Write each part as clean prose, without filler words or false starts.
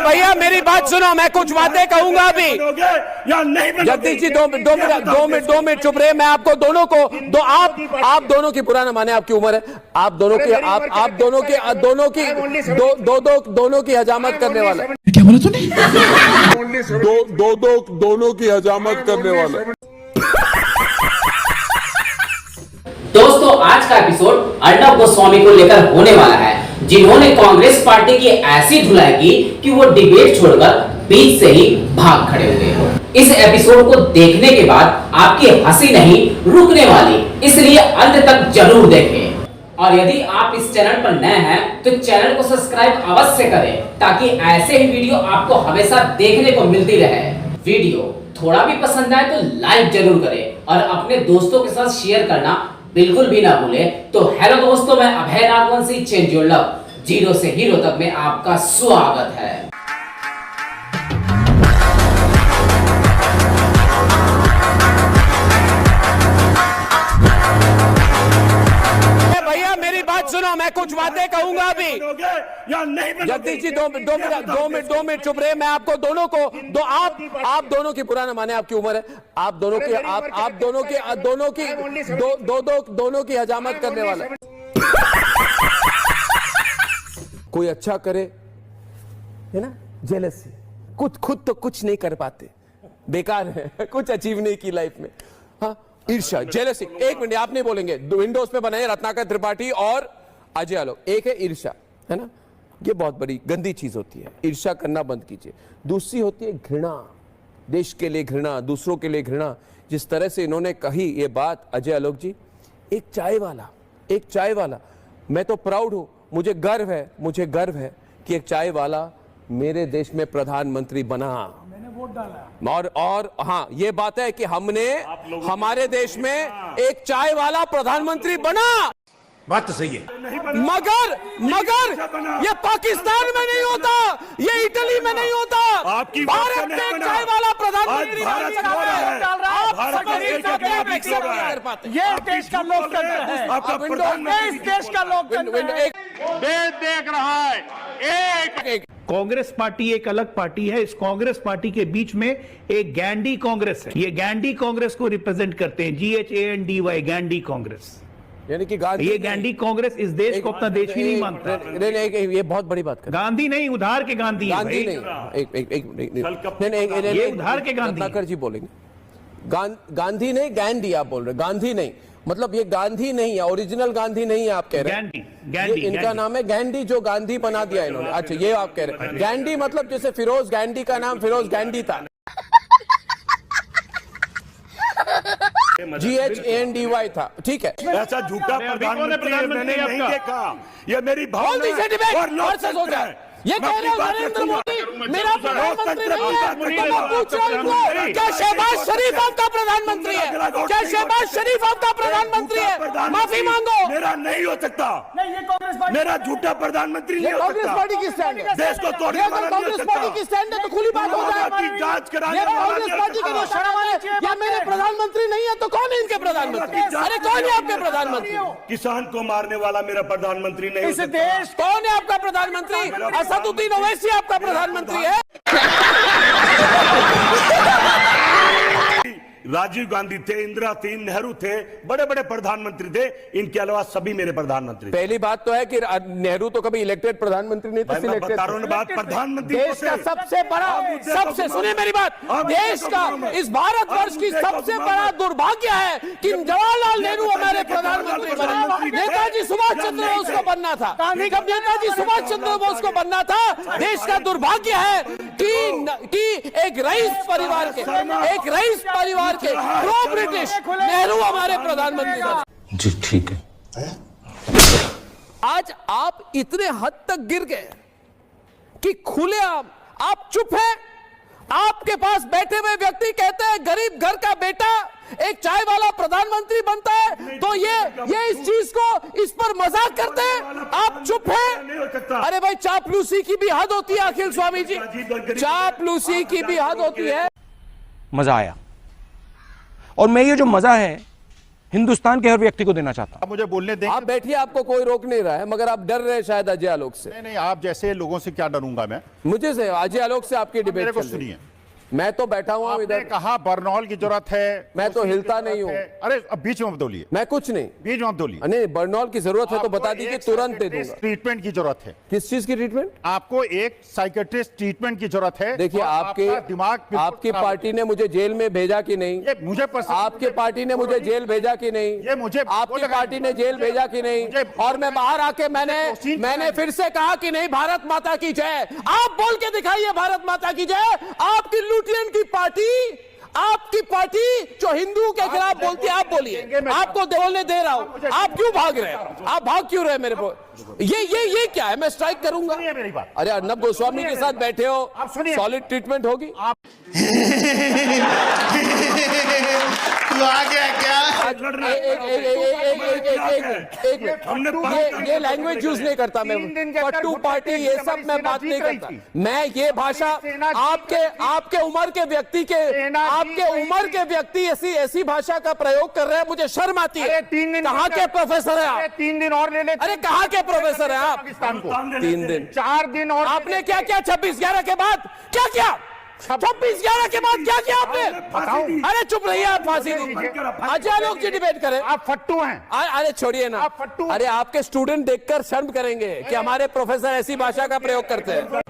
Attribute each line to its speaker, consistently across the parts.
Speaker 1: भैया मेरी बात सुनो, मैं कुछ बातें कहूंगा अभी। जगदीश जी 2 मिनट चुप रहे। मैं आपको दोनों को आप दोनों की पुराना माने, आपकी उम्र है, आप दोनों की हजामत करने वाला।
Speaker 2: क्या बोला तूने?
Speaker 3: दोनों की हजामत करने वाला।
Speaker 4: दोस्तों, आज का एपिसोड अर्नब गोस्वामी को लेकर होने वाला है, जिन्होंने कांग्रेस पार्टी की ऐसी धुलाई की कि वो डिबेट छोड़कर बीच से ही भाग खड़े हो गए। इस एपिसोड को देखने के बाद आपकी हंसी नहीं रुकने वाली, इसलिए अंत तक जरूर देखें। और यदि आप इस चैनल पर नए हैं तो चैनल को सब्सक्राइब अवश्य करें, ताकि ऐसे ही वीडियो आपको हमेशा देखने को मिलती रहे। वीडियो थोड़ा भी पसंद आए तो लाइक जरूर करें और अपने दोस्तों के साथ शेयर करना बिल्कुल भी ना भूलें। तो हेलो दोस्तों, मैं Abhay Nagvanshi, change your love, zero से हीरो तक में आपका स्वागत है।
Speaker 1: भैया मेरी बात सुनो, मैं कुछ बातें कहूंगा अभी। जगदीश जी 2 मिनट चुप रहे। मैं आपको दोनों को आप दोनों की पुराना माने, आपकी उम्र है, आप दोनों की हजामत करने वाला। कोई अच्छा करे है ना, जेलसी, खुद तो कुछ नहीं कर पाते, बेकार है, कुछ अचीव नहीं की लाइफ में। हाँ, ईर्ष्या, जेलसी। एक मिनट, आप नहीं बोलेंगे। विंडोज पे बनाए रत्नाकर त्रिपाठी और अजय आलोक। एक है ईर्ष्या, है ना, ये बहुत बड़ी गंदी चीज होती है, ईर्ष्या करना बंद कीजिए। दूसरी होती है घृणा, देश के लिए घृणा, दूसरों के लिए घृणा। जिस तरह से इन्होंने कही ये बात, अजय आलोक जी, एक चाय वाला, मैं तो प्राउड हूं, मुझे गर्व है कि एक चाय वाला मेरे देश में प्रधानमंत्री बना। मैंने वोट डाला। और हाँ, ये बात है कि हमने हमारे देश में एक चाय वाला प्रधानमंत्री बना।
Speaker 2: बात तो सही है,
Speaker 1: मगर ये पाकिस्तान में नहीं होता, ये इटली में नहीं होता, भारत में एक चाय वाला प्रधानमंत्री
Speaker 5: ये देश का लोकतंत्र है, इस देश का लोकतंत्र है।
Speaker 3: देख रहा है।
Speaker 5: कांग्रेस पार्टी एक अलग पार्टी है। इस कांग्रेस पार्टी के बीच में एक गैंडी कांग्रेस है। ये गैंडी कांग्रेस को रिप्रेजेंट करते हैं, GHANDY, गैंडी कांग्रेस।
Speaker 1: यानी कि
Speaker 5: ये गांधी कांग्रेस इस देश को अपना देश ही नहीं मानता।
Speaker 1: ये बहुत बड़ी बात कर,
Speaker 5: गांधी नहीं, उधार के गांधी
Speaker 1: नहीं, ये
Speaker 5: उधार के गांधी।
Speaker 1: रत्नाकर जी बोलेंगे, गांधी नहीं, गांधी आप बोल रहे, गांधी नहीं, मतलब ये गांधी नहीं है, ओरिजिनल गांधी नहीं है आप कह रहे हैं।
Speaker 5: गांधी
Speaker 1: इनका नाम है गांधी, जो गांधी बना दिया इन्होंने। अच्छा, ये आप कह रहे हैं गांधी, मतलब जैसे फिरोज गांधी का नाम फिरोज गांधी था, GHANDY था, ठीक है।
Speaker 3: ऐसा झूठा प्रधानमंत्री मैंने नहीं देखा। ये मेरी भावना है।
Speaker 1: ये कह रहे हो नरेंद्र मोदी मेरा प्रधानमंत्री नहीं है, तो मैं पूछ रहा हूं, क्या शहबाज शरीफ आपका प्रधानमंत्री है? क्या शहबाज शरीफ आपका प्रधानमंत्री है? माफी मांगो।
Speaker 3: मेरा नहीं हो सकता, मेरा झूठा प्रधानमंत्री नहीं हो सकता।
Speaker 1: कांग्रेस पार्टी की स्टैंड है,
Speaker 3: देश को तोड़ने वाला नहीं हो
Speaker 1: कांग्रेस
Speaker 3: सकता।
Speaker 1: पार्टी की स्टैंड है तो खुली बात हो जाए।
Speaker 3: जांच कराने वाला
Speaker 1: कांग्रेस पार्टी के लोग शर्म आए, या मेरे प्रधानमंत्री नहीं है तो कौन है इनके प्रधानमंत्री? अरे कौन है आपके प्रधानमंत्री?
Speaker 3: किसान को मारने वाला मेरा प्रधानमंत्री नहीं हो सकता।
Speaker 1: देश कौन है आपका प्रधानमंत्री? असदुद्दीन ओवैसी आपका प्रधानमंत्री है?
Speaker 3: राजीव गांधी थे, इंदिरा थी, नेहरू थे, बड़े बड़े प्रधानमंत्री थे। इनके अलावा सभी मेरे प्रधानमंत्री।
Speaker 1: पहली बात तो है कि नेहरू तो कभी इलेक्टेड प्रधानमंत्री नहीं थे, सिलेक्टेड।
Speaker 3: प्रधानमंत्री
Speaker 1: देश का सबसे बड़ा, सबसे सुनिए मेरी बात, देश का, इस भारतवर्ष की सबसे बड़ा दुर्भाग्य है कि जवाहरलाल नेहरू हमारे प्रधानमंत्री बने। नेताजी सुभाष चंद्र बोस को बनना था, जब नेताजी सुभाष चंद्र बोस को बनना था, देश का दुर्भाग्य है कि एक रईस परिवार के प्रो ब्रिटिश नेहरू हमारे प्रधानमंत्री बने।
Speaker 2: जी ठीक है।
Speaker 1: आज आप इतने हद तक गिर गए कि खुलेआम आप चुप हैं। आपके पास बैठे हुए व्यक्ति कहते हैं गरीब घर का बेटा एक चाय वाला प्रधानमंत्री बनता है, तो ये इस चीज को, इस पर मजाक करते हैं, आप चुप हैं। अरे भाई, चापलूसी की भी हद होती है अखिल स्वामी जी, चापलूसी की भी हद होती है।
Speaker 6: मजा आया, और मैं ये जो मजा है हिंदुस्तान के हर व्यक्ति को देना चाहता हूं।
Speaker 2: आप मुझे बोलने दें।
Speaker 1: आप बैठिए, आपको कोई रोक नहीं रहा है, मगर आप डर रहे हैं शायद अजय आलोक से।
Speaker 2: नहीं, आप जैसे लोगों से क्या डरूंगा मैं?
Speaker 1: मुझे से अजय आलोक से आपकी डिबेट
Speaker 2: मेरे को
Speaker 1: चल रही
Speaker 2: सुनिए।
Speaker 1: है। मैं तो बैठा हुआ हूं
Speaker 2: आपने
Speaker 1: इधर।
Speaker 2: कहा बर्नौल की जरूरत है,
Speaker 1: मैं तो हिलता नहीं हूं।
Speaker 2: अरे अब बीच में मत बोलिए,
Speaker 1: मैं कुछ नहीं,
Speaker 2: बीच में मत बोलिए।
Speaker 1: नहीं बर्नौल की जरूरत है तो बता दीजिए, तुरंत दे दूंगा।
Speaker 2: ट्रीटमेंट की जरूरत है।
Speaker 1: किस चीज की ट्रीटमेंट?
Speaker 2: आपको एक साइकेट्रिस्ट ट्रीटमेंट की जरूरत है।
Speaker 1: देखिए,
Speaker 2: और
Speaker 1: आपके
Speaker 2: आपका दिमाग बिल्कुल
Speaker 1: आपकी
Speaker 2: खराब
Speaker 1: पार्टी ने मुझे जेल में भेजा कि नहीं?
Speaker 2: है। ये मुझे पसंद,
Speaker 1: आपके पार्टी ने मुझे जेल भेजा कि नहीं?
Speaker 2: ये मुझे
Speaker 1: आपकी पार्टी ने जेल भेजा कि नहीं? और मैं बाहर आके मैंने फिर से कहा कि नहीं, भारत माता की जय। आप बोल के दिखाइए भारत माता की जय। आपकी लुटियन की पार्टी, आपकी पार्टी जो हिंदू के खिलाफ बोलती है, आप बोलिए। आपको बोलने दे रहा हूं। आप क्यों भाग रहे हैं? आप भाग क्यों रहे मेरे को? ये क्या है? मैं स्ट्राइक करूंगा।
Speaker 2: मेरी बात।
Speaker 1: अरे अर्नब गोस्वामी के साथ बैठे हो,
Speaker 2: आप सुनिए।
Speaker 1: सॉलिड ट्रीटमेंट होगी।
Speaker 7: तू आ गया क्या?
Speaker 1: ये लैंग्वेज यूज नहीं करता मैं। पट्टू पार्टी ये सब मैं बात नहीं करता। मैं ये भाषा आपके उम्र के व्यक्ति ऐसी भाषा का प्रयोग कर रहे हैं, मुझे शर्म आती है।
Speaker 2: 3 दिन
Speaker 1: कहाँ के प्रोफेसर है आप?
Speaker 2: 3 दिन और ले ले।
Speaker 1: अरे कहाँ के प्रोफेसर है आप?
Speaker 2: पाकिस्तान को
Speaker 1: 3 दिन,
Speaker 2: 4 दिन और
Speaker 1: आपने क्या किया? 26/11 के बाद क्या किया? 26/11 के बाद क्या किया आपने?
Speaker 2: बताओ।
Speaker 1: अरे चुप रहिए आप, फांसी दो। अजय आलोक जी डिबेट करें।
Speaker 2: आप फट्टू हैं।
Speaker 1: अरे छोड़िए ना,
Speaker 2: आप फट्टू।
Speaker 1: अरे आपके स्टूडेंट देखकर शर्म करेंगे कि हमारे प्रोफेसर ऐसी भाषा का प्रयोग करते हैं।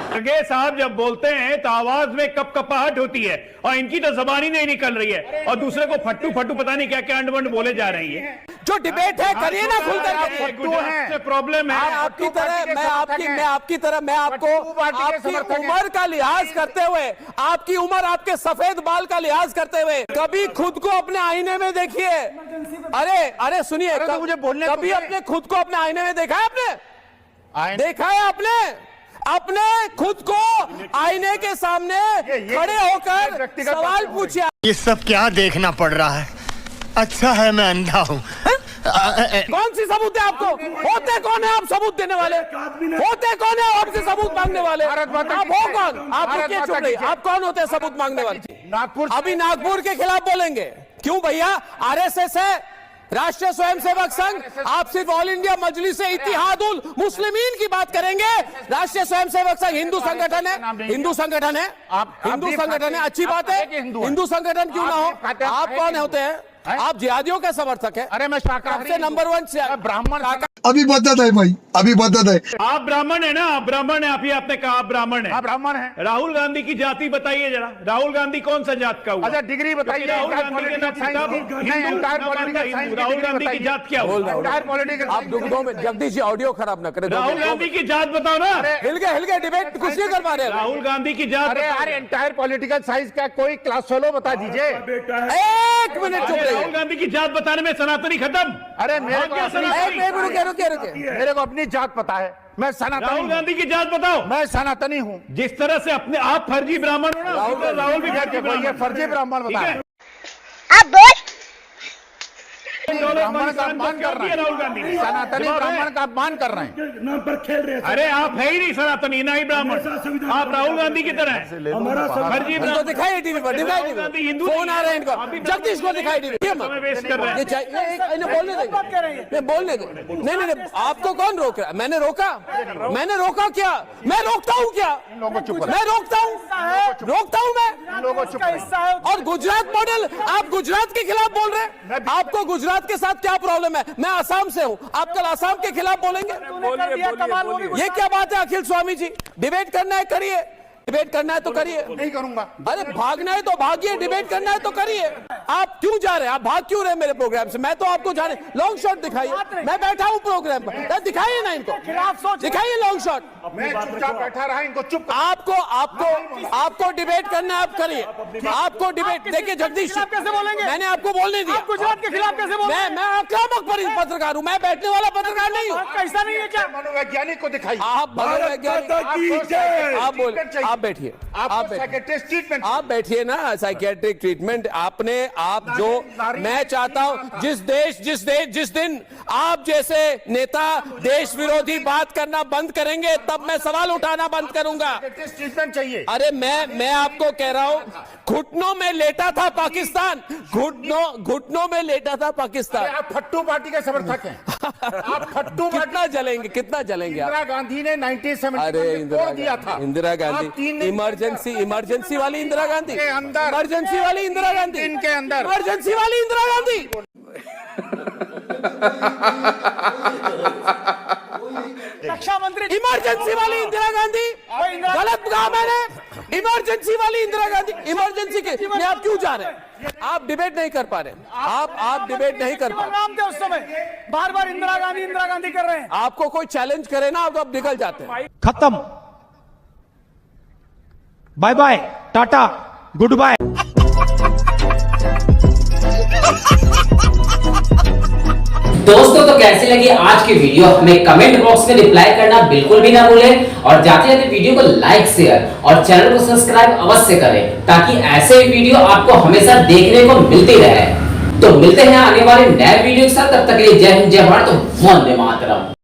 Speaker 5: खड़गे साहब जब बोलते हैं तो आवाज में कपकपाहट होती है, और इनकी तो जबान ही नहीं निकल रही है, और दूसरे को फट्टू फट्टू पता नहीं क्या क्या अंडवंड बोले जा रही है।
Speaker 1: जो डिबेट है करिए ना खुल करके।
Speaker 5: प्रॉब्लम है
Speaker 1: आपकी तरह मैं आपको आपकी उम्र का लिहाज करते हुए, आपकी उम्र, आपके सफेद बाल का लिहाज करते हुए, कभी खुद को अपने आईने में देखिए। अरे सुनिए,
Speaker 2: मुझे बोलने
Speaker 1: कभी अपने खुद को अपने आईने में देखा है आपने? देखा है आपने अपने खुद को आईने के सामने खड़े होकर सवाल पूछिए।
Speaker 7: ये सब क्या देखना पड़ रहा है? अच्छा है मैं अंधा हूँ।
Speaker 1: कौन सी सबूत है आपको? होते कौन है आप सबूत देने वाले? होते कौन है आपसे सबूत मांगने वाले? आप हो कौन? आप रुकिए, चुप रहिए। आप कौन होते हैं सबूत मांगने वाले?
Speaker 2: नागपुर,
Speaker 1: अभी नागपुर के खिलाफ बोलेंगे क्यों भैया? आरएसएस है, राष्ट्रीय स्वयंसेवक संघ। आप सिर्फ ऑल इंडिया मजलिस से इत्तेहादुल मुस्लिमीन की बात करेंगे। राष्ट्रीय स्वयंसेवक संघ हिंदू संगठन है, हिंदू संगठन है, हिंदू संगठन है। अच्छी बात है, हिंदू संगठन क्यों ना हो। आप कौन होते हैं? आप जिहादियों के समर्थक हैं।
Speaker 2: अरे मैं शाकाहारी
Speaker 1: सबसे नंबर 1
Speaker 2: ब्राह्मण।
Speaker 8: अभी बदत है भाई, अभी बदत है।
Speaker 5: आप ब्राह्मण है ना? आप ब्राह्मण है। अभी आपने कहा आप ब्राह्मण है।
Speaker 2: आप ब्राह्मण हैं।
Speaker 5: राहुल गांधी की जाति बताइए जरा। राहुल गांधी कौन सा जात का हुआ?
Speaker 2: अच्छा डिग्री बताइए।
Speaker 5: राहुल गांधी के नाम राहुल गांधी की जात क्या हुआ?
Speaker 1: आप दुखों में, जगदीश जी ऑडियो खराब ना करें।
Speaker 5: राहुल गांधी की जात बताओ ना।
Speaker 1: हिल गए डिबेट कुछ नहीं कर पा रहे।
Speaker 5: राहुल गांधी की जात।
Speaker 2: अरे यार एंटायर पॉलिटिकल साइंस का कोई क्लास फेलो बता दीजिए।
Speaker 1: 1 मिनट चुप
Speaker 5: राहुल
Speaker 1: रहिए।
Speaker 5: गांधी की जात बताने में सनातनी खत्म।
Speaker 2: अरे मेरे को
Speaker 1: रुके।
Speaker 2: अपनी जात पता है। मैं सनातनी
Speaker 5: राहुल
Speaker 2: हूं।
Speaker 5: गांधी की जात बताओ।
Speaker 2: मैं सनातनी हूँ।
Speaker 5: जिस तरह से अपने आप फर्जी ब्राह्मण हो ना, राहुल भी फर्जी
Speaker 2: ये
Speaker 5: ब्राह्मण।
Speaker 2: फर्जी ब्राह्मण
Speaker 5: ठीक
Speaker 2: बता
Speaker 5: है?
Speaker 2: है।
Speaker 9: अब बोल।
Speaker 2: ब्राह्मण का अपमान कर रहे हैं।
Speaker 5: राहुल गांधी ने।
Speaker 2: सनातनी ब्राह्मण का अपमान कर रहे हैं।
Speaker 3: नाम पर खेल रहे हैं।
Speaker 5: अरे आप है ही नहीं सनातनी, ना ही ब्राह्मण। आप राहुल गांधी की तरह हैं। फर्जी
Speaker 1: इनको
Speaker 5: ब्राह्मण।
Speaker 1: दिखाई टीवी पर, दिखाई
Speaker 5: राहुल गांधी
Speaker 1: टीवी
Speaker 5: हिंदू
Speaker 1: फोन आ रहे हैं इनको।
Speaker 5: अभी
Speaker 1: जगदीश को दिखाई टीवी।
Speaker 5: समय वेस्ट कर रहे हैं।
Speaker 1: इन्हें बोलने देंगे, बोलने दे। नहीं, आपको कौन रोक रहा है? मैंने रोका क्या? मैं रोकता हूँ क्या? मैं रोकता हूँ मैं। और गुजरात मॉडल, आप गुजरात के खिलाफ बोल रहे हैं। आपको गुजरात के साथ क्या प्रॉब्लम है? मैं आसाम से हूँ, आप कल आसाम के खिलाफ बोलेंगे? ये क्या बात है अखिल स्वामी जी? डिबेट करना है करिए, डिबेट करना है तो करिए।
Speaker 2: नहीं करूंगा।
Speaker 1: अरे भागना है तो भागिए, डिबेट करना है तो करिए। आप क्यों जा रहे हैं? आप भाग क्यों रहे हैं मेरे प्रोग्राम से? मैं तो आपको जाने, लॉन्ग शॉट दिखाइए। मैं बैठा हूं प्रोग्राम पर, दिखाइए ना इनको, दिखाइए लॉन्ग शॉट।
Speaker 2: मैं चुपचाप बैठा रहा, इनको चुप।
Speaker 1: आपको डिबेट करना है, आप करिए। आपको डिबेट, देखिए जगदीश कैसे बोलेंगे? मैंने आपको बोलने दिया।
Speaker 9: गुजरात के खिलाफ कैसे बोलेंगे?
Speaker 1: मैं आक्रामक पत्रकार हूँ, मैं बैठने वाला पत्रकार नहीं हूँ।
Speaker 9: ऐसा नहीं है क्या?
Speaker 2: मनोवैज्ञानिक को दिखाइए।
Speaker 1: आप मनोवैज्ञानिक, आप बोले, आप बैठिए,
Speaker 2: आपको साइकियाट्रिस्ट ट्रीटमेंट,
Speaker 1: आप बैठिए ना, साइकियाट्रिक ट्रीटमेंट आपने, आप जो, मैं चाहता हूं जिस दिन आप जैसे नेता देश विरोधी बात करना बंद करेंगे तब मैं सवाल उठाना बंद करूंगा।
Speaker 2: साइकियाट्रिस्ट ट्रीटमेंट चाहिए।
Speaker 1: अरे मैं आपको कह रहा हूं, घुटनों में लेटा था पाकिस्तान, घुटनों में लेटा था पाकिस्तान।
Speaker 2: आप फट्टू पार्टी के समर्थक हैं। आप फट्टू
Speaker 1: कितना जलेंगे, कितना जलेंगे आप?
Speaker 2: इंदिरा गांधी ने 1970
Speaker 1: अरे
Speaker 2: में तोड़ दिया था।
Speaker 1: इंदिरा गांधी, इमरजेंसी वाली इंदिरा गांधी, इमरजेंसी वाली इंदिरा गांधी,
Speaker 2: इनके अंदर
Speaker 1: इमरजेंसी वाली इंदिरा गांधी।
Speaker 9: रक्षा मंत्री
Speaker 1: इमरजेंसी वाली इंदिरा गांधी, गलत कहा मैंने, इमरजेंसी वाली इंदिरा गांधी। इमरजेंसी के में आप क्यों जा रहे हैं? आप डिबेट नहीं कर पा रहे, आप डिबेट नहीं कर पा रहे।
Speaker 9: नाम थे उस समय, बार बार इंदिरा गांधी कर रहे हैं।
Speaker 1: आपको कोई चैलेंज करे ना तो आप निकल जाते हैं।
Speaker 6: खत्म, bye bye, tata, goodbye.
Speaker 4: दोस्तों तो कैसी लगी आज की वीडियो, हमें कमेंट बॉक्स में रिप्लाई करना बिल्कुल भी ना भूलें और जाते जाते वीडियो को लाइक, शेयर और चैनल को सब्सक्राइब अवश्य करें ताकि ऐसे वीडियो आपको हमेशा देखने को मिलती रहे। तो मिलते हैं आने वाले नए वीडियो के साथ, तब तक के लिए जय हिंद, जय भारत, वंदे मातरम।